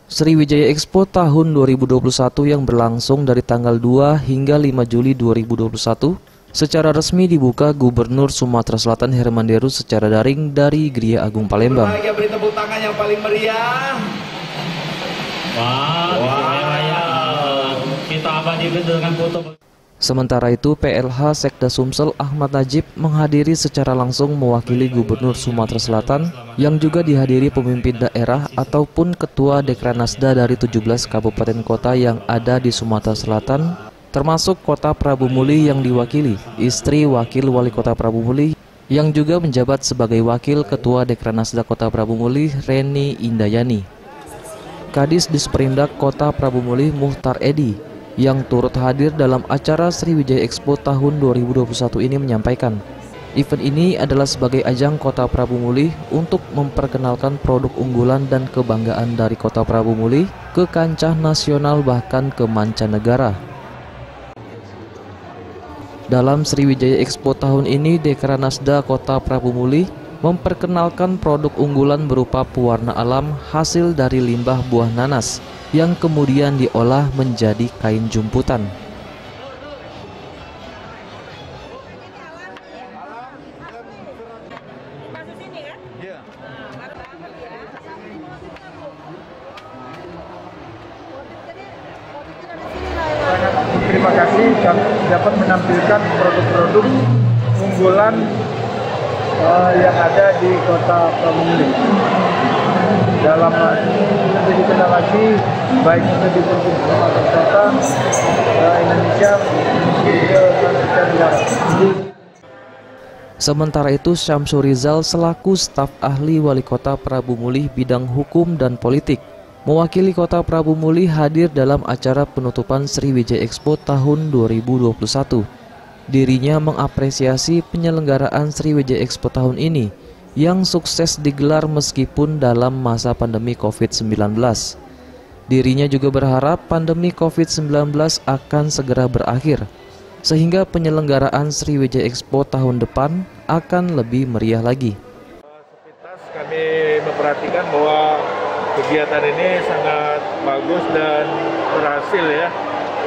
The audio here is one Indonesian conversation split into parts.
Sriwijaya Expo tahun 2021 yang berlangsung dari tanggal 2 hingga 5 Juli 2021 secara resmi dibuka Gubernur Sumatera Selatan Herman Deru secara daring dari Gria Agung Palembang. Beri tepuk tangan yang paling meriah. Kita abadi dengan foto. Sementara itu, PLH Sekda Sumsel Ahmad Najib menghadiri secara langsung mewakili Gubernur Sumatera Selatan yang juga dihadiri pemimpin daerah ataupun ketua Dekranasda dari 17 kabupaten kota yang ada di Sumatera Selatan, termasuk Kota Prabu Muli yang diwakili istri Wakil Wali Kota Prabu Muli yang juga menjabat sebagai Wakil Ketua Dekranasda Kota Prabu Muli, Reni Indayani. Kadis Disperindak Kota Prabu Muli Muhtar Edi yang turut hadir dalam acara Sriwijaya Expo tahun 2021 ini menyampaikan, event ini adalah sebagai ajang Kota Prabu Muli untuk memperkenalkan produk unggulan dan kebanggaan dari Kota Prabu Muli ke kancah nasional bahkan ke mancanegara. Dalam Sriwijaya Expo tahun ini, Dekranasda Kota Prabu Muli memperkenalkan produk unggulan berupa pewarna alam hasil dari limbah buah nanas yang kemudian diolah menjadi kain jumputan. Terima kasih kami dapat menampilkan produk-produk unggulan yang ada di Kota Prabu Muli. Dalam lebih dikenal lagi, baik itu di Provinsi Sumatera Selatan, Indonesia, juga Tenggara. Sementara itu, Syamsur Rizal selaku staf ahli Wali Kota Prabu Muli bidang hukum dan politik mewakili Kota Prabu Muli hadir dalam acara penutupan Sriwijaya Expo tahun 2021. Dirinya mengapresiasi penyelenggaraan Sriwijaya Expo tahun ini yang sukses digelar meskipun dalam masa pandemi COVID-19. Dirinya juga berharap pandemi COVID-19 akan segera berakhir, sehingga penyelenggaraan Sriwijaya Expo tahun depan akan lebih meriah lagi. Sepintas kami memperhatikan bahwa kegiatan ini sangat bagus dan berhasil ya.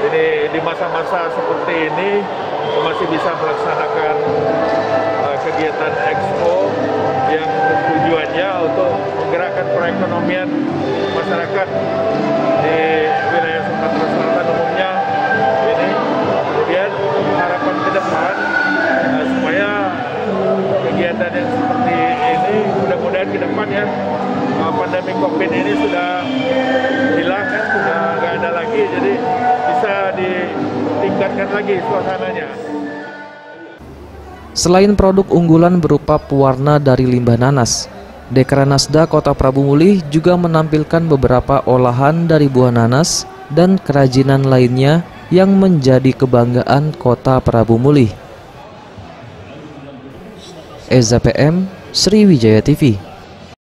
Jadi di masa-masa seperti ini masih bisa melaksanakan kegiatan Expo yang tujuannya untuk menggerakkan perekonomian masyarakat di wilayah Sumatera Selatan umumnya ini. Kemudian harapan ke depan supaya kegiatan yang seperti ini mudah-mudahan ke depan ya pandemi COVID ini sudah hilang kan, sudah nggak ada lagi, jadi bisa ditingkatkan lagi suasananya. Selain produk unggulan berupa pewarna dari limbah nanas, Dekranasda Kota Prabu Muli juga menampilkan beberapa olahan dari buah nanas dan kerajinan lainnya yang menjadi kebanggaan Kota Prabu Muli. Eza PM, Sriwijaya TV.